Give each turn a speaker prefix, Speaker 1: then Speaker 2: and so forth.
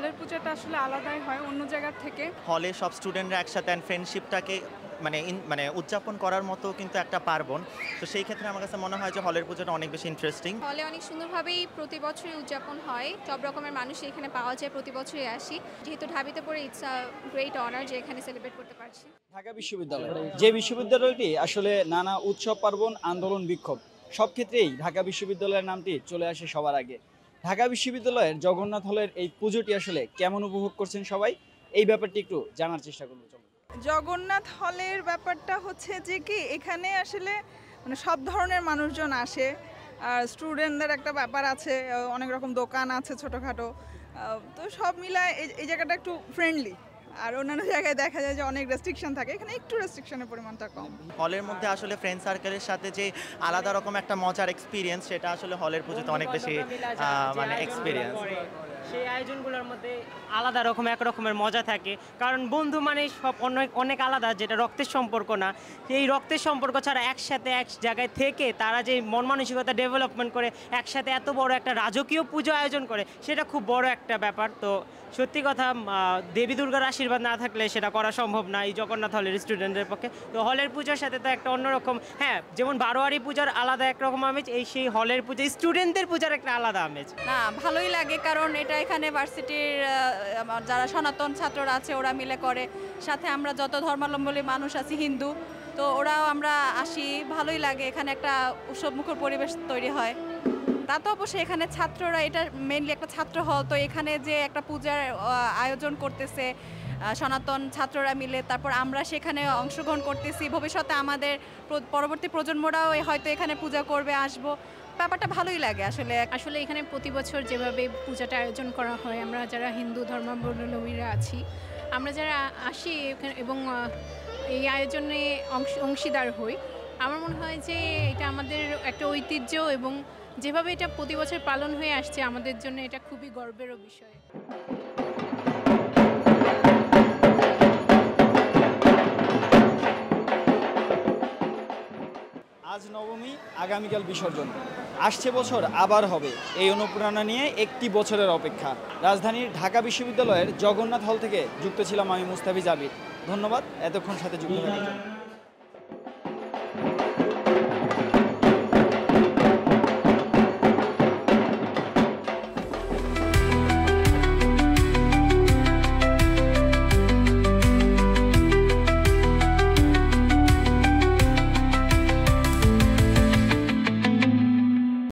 Speaker 1: হলের পূজাটা আসলে আলাদাই হয় অন্য জায়গার থেকে।
Speaker 2: হলে সব স্টুডেন্টরা একসাথে অ্যান্ড ফ্রেন্ডশিপটাকে মানে উদযাপন করার মতো কিন্তু একটা পার্বণ। তো সেই ক্ষেত্রে আমার কাছে মনে হয় যে হলের পুজোটা অনেক বেশি ইন্টারেস্টিং।
Speaker 3: হলে অনেক সুন্দরভাবেই প্রতি বছরই উদযাপন হয়, সব রকমের মানুষ এখানে পাওয়া যায়, প্রতি বছরই আসি। যেহেতু ঢাবিতে পড়ে ইটস আ গ্রেট অনার যে এখানে সেলিব্রেট করতে পারছি।
Speaker 4: ঢাকা বিশ্ববিদ্যালয় যে বিশ্ববিদ্যালয়টি আসলে নানা উৎসব পার্বণ আন্দোলন বিক্ষোভ সব ক্ষেত্রেই ঢাকা বিশ্ববিদ্যালয়ের নামটি চলে আসে সবার আগে। ঢাকা বিশ্ববিদ্যালয়ের জগন্নাথ হলের এই পুজোটি আসলে কেমন উপভোগ করছেন সবাই, এই ব্যাপারটি একটু জানার চেষ্টা করবো। চলো।
Speaker 1: জগন্নাথ হলের ব্যাপারটা হচ্ছে যে কি এখানে আসলে মানে সব ধরনের মানুষজন আসে, আর স্টুডেন্টদের একটা ব্যাপার আছে, অনেক রকম দোকান আছে ছোটোখাটো, তো সব মিলায় এই জায়গাটা একটু ফ্রেন্ডলি। আর অন্যান্য জায়গায় দেখা যায় যে অনেক রেস্ট্রিকশন থাকে, এখানে একটু রেস্ট্রিকশনের পরিমাণটা কম।
Speaker 2: হলের মধ্যে আসলে ফ্রেন্ড সার্কেলের সাথে যে আলাদা রকম একটা মজার এক্সপিরিয়েন্স, সেটা আসলে হলের পুজোতে অনেক বেশি মানে এক্সপিরিয়েন্স।
Speaker 5: সেই আয়োজনগুলোর মধ্যে আলাদা রকম এক রকমের মজা থাকে, কারণ বন্ধু মানে সব অনেক অনেক আলাদা, যেটা রক্তের সম্পর্ক না। এই রক্তের সম্পর্ক ছাড়া একসাথে এক জায়গায় থেকে তারা যে মন মানসিকতা ডেভেলপমেন্ট করে একসাথে এত বড় একটা রাজকীয় পুজো আয়োজন করে, সেটা খুব বড় একটা ব্যাপার। তো সত্যি কথা, দেবী দুর্গার আশীর্বাদ না থাকলে সেটা করা সম্ভব না এই জগন্নাথ হলের স্টুডেন্টদের পক্ষে। তো হলের পুজোর সাথে তো একটা অন্যরকম, হ্যাঁ, যেমন বারোয়ারি পূজার আলাদা একরকম আমেজ, এই সেই হলের পুজো স্টুডেন্টদের পূজার একটা আলাদা আমেজ।
Speaker 3: না, ভালোই লাগে, কারণ এটা এখানে ভার্সিটির যারা সনাতন ছাত্ররা আছে ওরা মিলে করে, সাথে আমরা যত ধর্মাবলম্বী মানুষ আছি হিন্দু, তো ওরাও আমরা আসি, ভালোই লাগে। এখানে একটা উৎসবমুখর পরিবেশ তৈরি হয়। তা তো অবশ্যই এখানে ছাত্ররা, এটা মেইনলি একটা ছাত্র হল, তো এখানে যে একটা পূজার আয়োজন করতেছে সনাতন ছাত্ররা মিলে, তারপর আমরা সেখানে অংশগ্রহণ করতেছি। ভবিষ্যতে আমাদের পরবর্তী প্রজন্মরাও হয়তো এখানে পূজা করবে, আসবো, ব্যাপারটা ভালোই লাগে আসলে।
Speaker 6: আসলে এখানে প্রতি বছর যেভাবে পূজাটা আয়োজন করা হয়, আমরা যারা হিন্দু ধর্মাবলম্বীরা আছি, আমরা যারা আসি এবং এই আয়োজনে অংশীদার হই, আমার মনে হয় যে এটা আমাদের একটা ঐতিহ্য, এবং যেভাবে এটা প্রতি বছর পালন হয়ে আসছে আমাদের জন্য এটা খুবই গর্বেরও বিষয়।
Speaker 4: আজ নবমী, আগামীকাল বিসর্জন, আসছে বছর আবার হবে, এই অনুপ্রেরণা নিয়ে একটি বছরের অপেক্ষা। রাজধানীর ঢাকা বিশ্ববিদ্যালয়ের জগন্নাথ হল থেকে যুক্ত ছিলাম আমি মুস্তাফিজ আবির। ধন্যবাদ এতক্ষণ সাথে যুক্ত থাকার জন্য।